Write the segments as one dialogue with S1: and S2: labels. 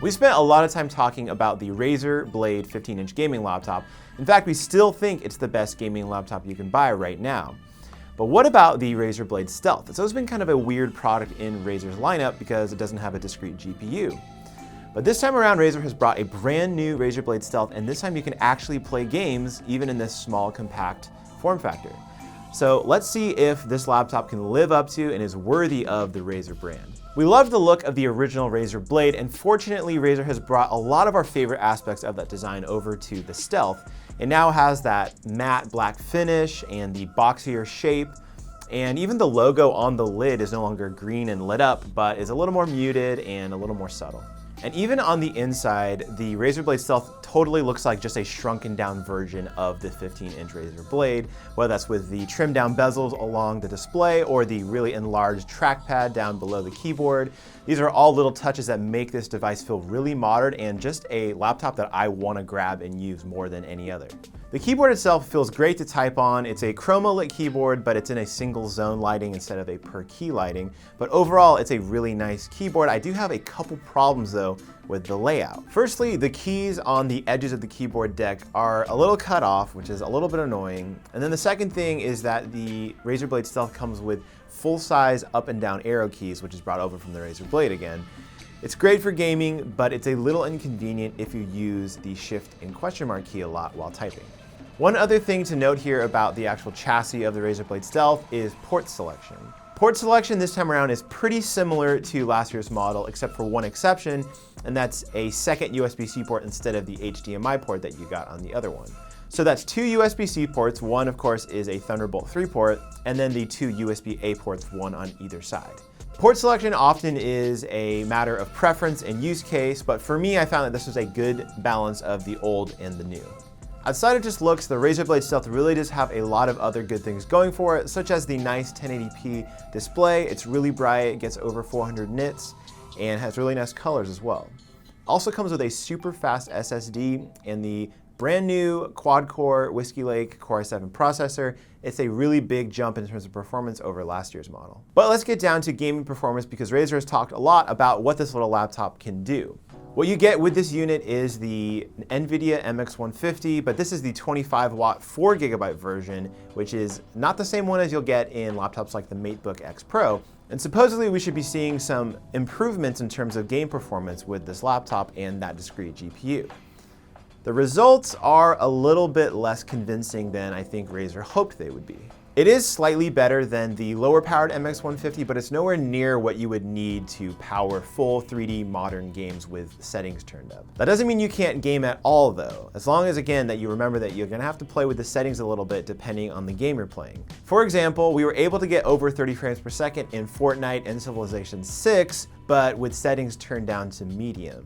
S1: We spent a lot of time talking about the Razer Blade 15-inch gaming laptop. In fact, we still think it's the best gaming laptop you can buy right now. But what about the Razer Blade Stealth? It's always been kind of a weird product in Razer's lineup because it doesn't have a discrete GPU. But this time around, Razer has brought a brand new Razer Blade Stealth, and this time you can actually play games even in this small, compact form factor. So let's see if this laptop can live up to and is worthy of the Razer brand. We love the look of the original Razer Blade, and fortunately Razer has brought a lot of our favorite aspects of that design over to the Stealth. It now has that matte black finish and the boxier shape, and even the logo on the lid is no longer green and lit up, but is a little more muted and a little more subtle. And even on the inside, the Razer Blade Stealth totally looks like just a shrunken down version of the 15-inch Razer Blade, whether that's with the trimmed down bezels along the display or the really enlarged trackpad down below the keyboard. These are all little touches that make this device feel really modern and just a laptop that I want to grab and use more than any other. The keyboard itself feels great to type on. It's a chroma lit keyboard, but it's in a single zone lighting instead of a per key lighting. But overall, it's a really nice keyboard. I do have a couple problems though with the layout. Firstly, the keys on the edges of the keyboard deck are a little cut off, which is a little bit annoying. And then the second thing is that the Razer Blade Stealth comes with full-size up and down arrow keys, which is brought over from the Razer Blade again. It's great for gaming, but it's a little inconvenient if you use the shift and question mark key a lot while typing. One other thing to note here about the actual chassis of the Razer Blade Stealth is port selection. Port selection this time around is pretty similar to last year's model, except for one exception, and that's a second USB-C port instead of the HDMI port that you got on the other one. So that's two USB-C ports. One, of course, is a Thunderbolt 3 port, and then the two USB-A ports, one on either side. Port selection often is a matter of preference and use case, but for me, I found that this was a good balance of the old and the new. Outside of just looks, the Razer Blade Stealth really does have a lot of other good things going for it, such as the nice 1080p display. It's really bright, it gets over 400 nits, and has really nice colors as well. Also comes with a super fast SSD and the brand new quad-core Whiskey Lake Core i7 processor. It's a really big jump in terms of performance over last year's model. But let's get down to gaming performance because Razer has talked a lot about what this little laptop can do. What you get with this unit is the Nvidia MX150, but this is the 25 watt 4GB version, which is not the same one as you'll get in laptops like the MateBook X Pro. And supposedly we should be seeing some improvements in terms of game performance with this laptop and that discrete GPU. The results are a little bit less convincing than I think Razer hoped they would be. It is slightly better than the lower powered MX150, but it's nowhere near what you would need to power full 3D modern games with settings turned up. That doesn't mean you can't game at all though, as long as again that you remember that you're gonna have to play with the settings a little bit depending on the game you're playing. For example, we were able to get over 30 frames per second in Fortnite and Civilization 6, but with settings turned down to medium.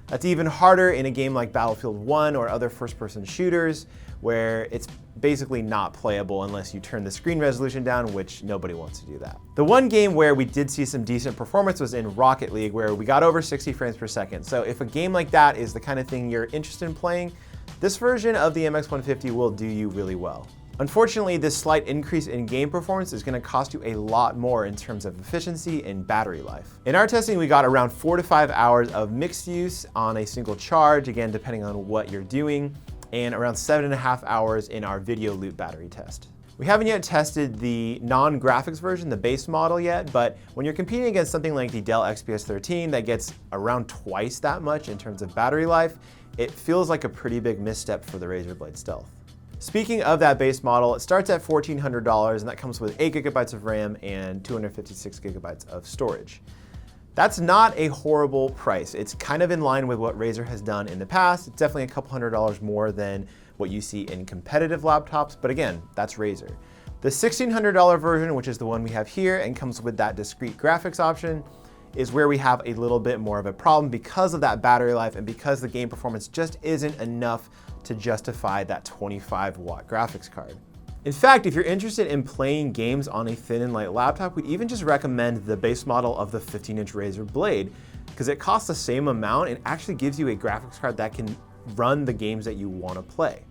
S1: That's even harder in a game like Battlefield 1 or other first-person shooters, where it's basically not playable unless you turn the screen resolution down, which nobody wants to do that. The one game where we did see some decent performance was in Rocket League, where we got over 60 frames per second. So if a game like that is the kind of thing you're interested in playing, this version of the MX150 will do you really well. Unfortunately, this slight increase in game performance is going to cost you a lot more in terms of efficiency and battery life. In our testing, we got around 4 to 5 hours of mixed use on a single charge, again, depending on what you're doing, and around 7.5 hours in our video loop battery test. We haven't yet tested the non-graphics version, the base model yet, but when you're competing against something like the Dell XPS 13 that gets around twice that much in terms of battery life, it feels like a pretty big misstep for the Razer Blade Stealth. Speaking of that base model, it starts at $1,400 and that comes with 8 GB of RAM and 256 GB of storage. That's not a horrible price. It's kind of in line with what Razer has done in the past. It's definitely a couple $100 more than what you see in competitive laptops, but again, that's Razer. The $1,600 version, which is the one we have here and comes with that discrete graphics option, is where we have a little bit more of a problem because of that battery life and because the game performance just isn't enough to justify that 25 watt graphics card. In fact, if you're interested in playing games on a thin and light laptop, we'd even just recommend the base model of the 15-inch Razer Blade because it costs the same amount and actually gives you a graphics card that can run the games that you want to play.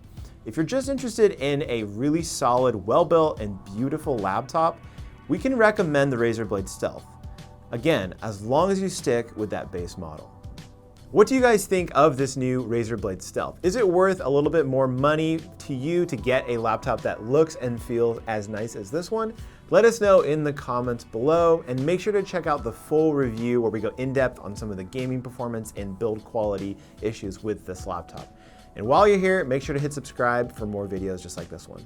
S1: If you're just interested in a really solid, well-built, and beautiful laptop, we can recommend the Razer Blade Stealth. Again, as long as you stick with that base model. What do you guys think of this new Razer Blade Stealth? Is it worth a little bit more money to you to get a laptop that looks and feels as nice as this one? Let us know in the comments below, and make sure to check out the full review where we go in depth on some of the gaming performance and build quality issues with this laptop. And while you're here, make sure to hit subscribe for more videos just like this one.